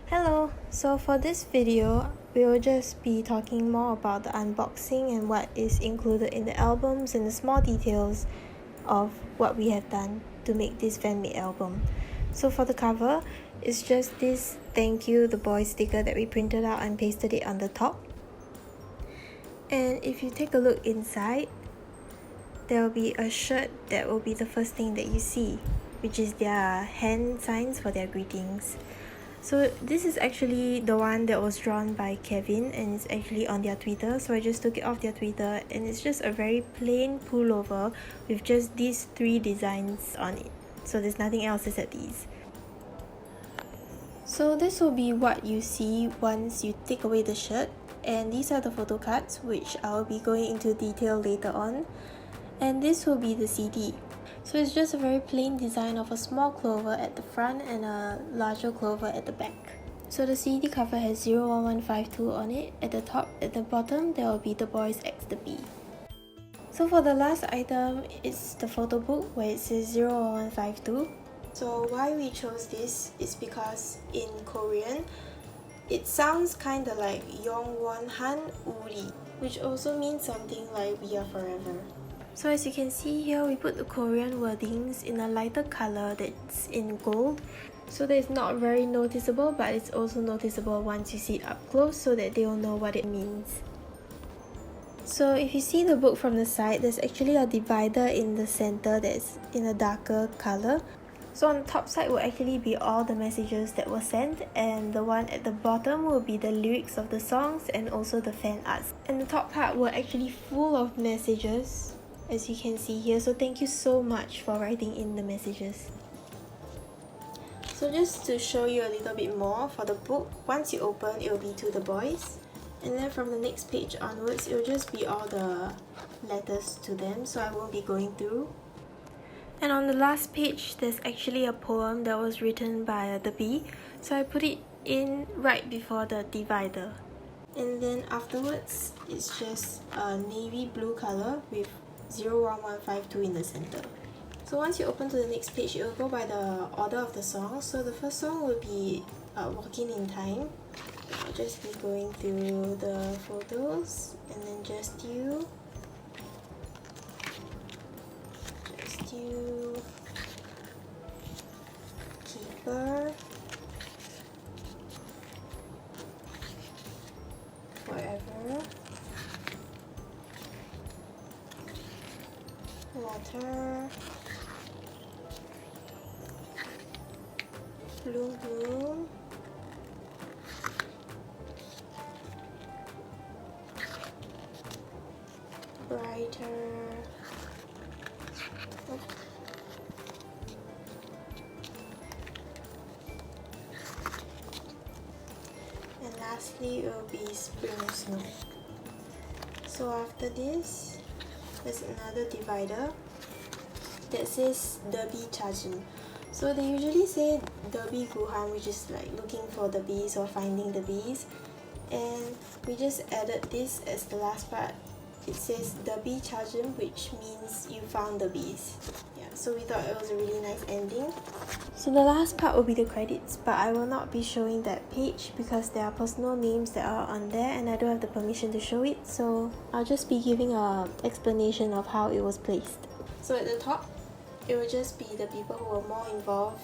Hello, so for this video, we will just be talking more about the unboxing and what is included in the albums and the small details of what we have done to make this fan-made album. So for the cover, it's just this thank you the Boyz sticker that we printed out and pasted it on the top. And if you take a look inside, there will be a shirt that will be the first thing that you see, which is their hand signs for their greetings. So this is actually the one that was drawn by Kevin and it's actually on their Twitter, so I just took it off their Twitter, and it's just a very plain pullover with just these three designs on it. So there's nothing else except these. So this will be what you see once you take away the shirt, and these are the photo cards, which I'll be going into detail later on. And this will be the CD. So it's just a very plain design of a small clover at the front and a larger clover at the back. So the CD cover has 01152 on it. At the top, at the bottom, there will be the Boyz X the B. So for the last item, it's the photo book where it says 01152. So why we chose this is because in Korean, it sounds kinda like 영원한 우리, which also means something like we are forever. So as you can see here, we put the Korean wordings in a lighter color that's in gold. So that it's not very noticeable, but it's also noticeable once you see it up close so that they will know what it means. So if you see the book from the side, there's actually a divider in the center that's in a darker color. So on the top side will actually be all the messages that were sent, and the one at the bottom will be the lyrics of the songs and also the fan arts. And the top part were actually full of messages, as you can see here, so thank you so much for writing in the messages. So just to show you a little bit more, for the book, once you open, it will be to the boys, and then from the next page onwards, it will just be all the letters to them, so I won't be going through. And on the last page, there's actually a poem that was written by the bee, so I put it in right before the divider. And then afterwards, it's just a navy blue color with 01152 in the center. So once you open to the next page, it will go by the order of the song. So the first song will be Walking in Time. I'll just be going through the photos, and then Just You, Keeper, Forever, Water, Bloom Bloom, Brighter, and lastly it will be Spring Snow. So after this, there's another divider that says Derby Chajin. So they usually say Derby Guhan, which is like looking for the bees or finding the bees, and we just added this as the last part. It says Derby Chajin, which means you found the bees. Yeah, so we thought it was a really nice ending. So the last part will be the credits, but I will not be showing that page because there are personal names that are on there and I don't have the permission to show it, so I'll just be giving an explanation of how it was placed. So at the top, it will just be the people who were more involved,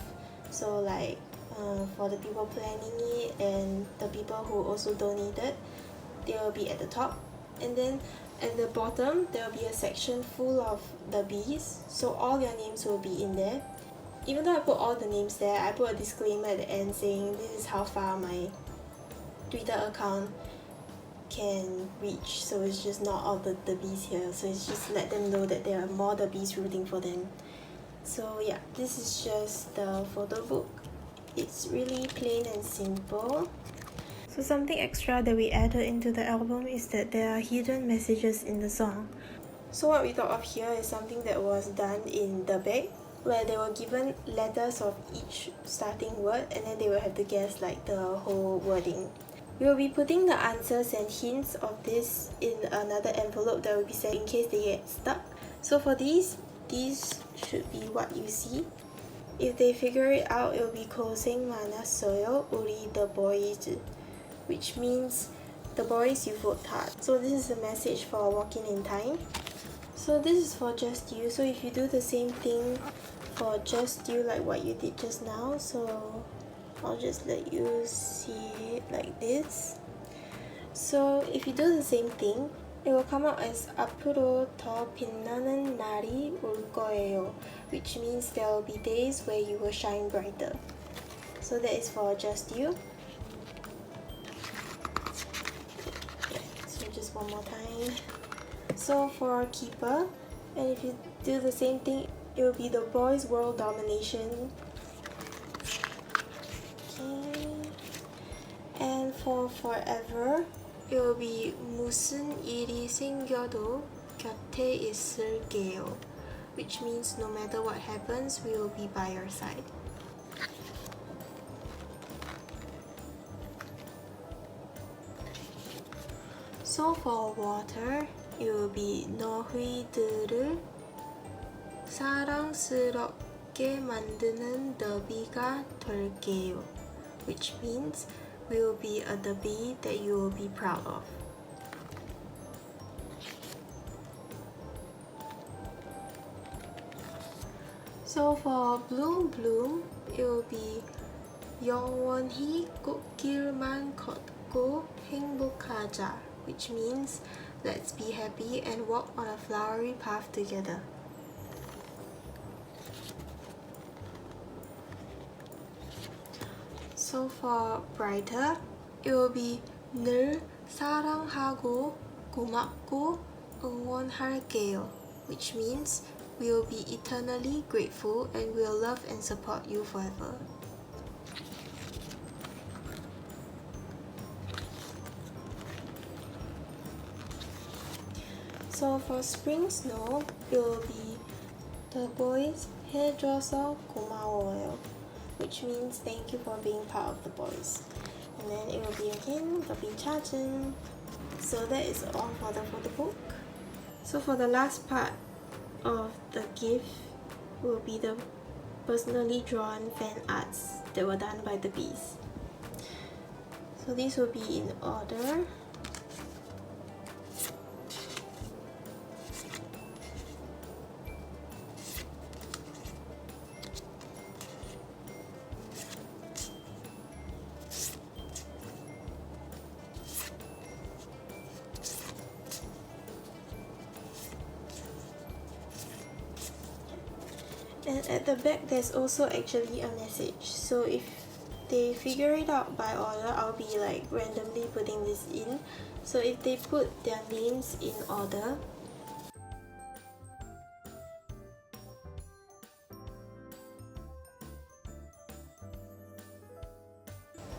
so like for the people planning it and the people who also donated, they will be at the top. And then at the bottom, there will be a section full of the bees, so all their names will be in there. Even though I put all the names there, I put a disclaimer at the end saying this is how far my Twitter account can reach, so it's just not all the bees here, so it's just let them know that there are more the bees rooting for them. So yeah, this is just the photo book. It's really plain and simple. So something extra that we added into the album is that there are hidden messages in the song. So what we thought of here is something that was done in the bag, where they were given letters of each starting word and then they will have to guess like the whole wording. We will be putting the answers and hints of this in another envelope that will be sent in case they get stuck. So for these should be what you see. if they figure it out, it will be 고생 많았어요, 우리 the boys, which means the boys, you've worked hard. So this is a message for walking in time. So this is for just you. So if you do the same thing for just you, like what you did just now, so I'll just let you see it like this. So if you do the same thing, it will come out as 앞으로 더 빛나는 날이 올 거예요, which means there will be days where you will shine brighter. So that is for just you. So just one more time. So for keeper, and if you do the same thing, it will be the boys' world domination. Okay. And for forever, it will be 무슨 일이 생겨도 곁에 있을게요, which means no matter what happens, we will be by your side. So for water, it will be 너희들을 사랑스럽게 만드는 너비가 될게요, which means we will be a Theb that you will be proud of. So for bloom bloom, it will be 영원히 꽃길만 걷고 행복하자, which means let's be happy and walk on a flowery path together. So for brighter, it will be 늘 사랑하고 고맙고 응원할게요, which means we will be eternally grateful and will love and support you forever. So for spring snow, it will be the boys 해줘서 고마워요, which means thank you for being part of the boys. And then it will be again the 찾은. So that is all for the photo book. So for the last part of the gift will be the personally drawn fan arts that were done by the bees. So these will be in order. And at the back there's also actually a message. So if they figure it out by order, I'll be like randomly putting this in. So if they put their names in order,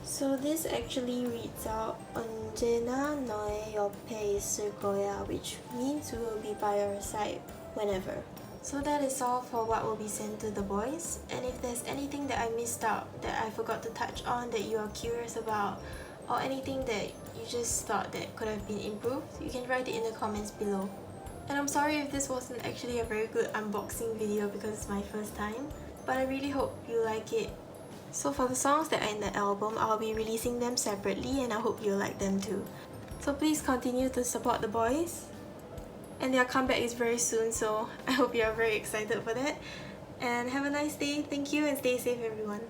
so this actually reads out 언제나 너의 옆에 있을 거야, which means we will be by your side whenever. So that is all for what will be sent to the boys, and if there's anything that I missed out, that I forgot to touch on, that you are curious about, or anything that you just thought that could have been improved, you can write it in the comments below. And I'm sorry if this wasn't actually a very good unboxing video because it's my first time, but I really hope you like it. So for the songs that are in the album, I'll be releasing them separately and I hope you like them too. So please continue to support the boys. And their comeback is very soon, so I hope you are very excited for that. And have a nice day. Thank you and stay safe everyone.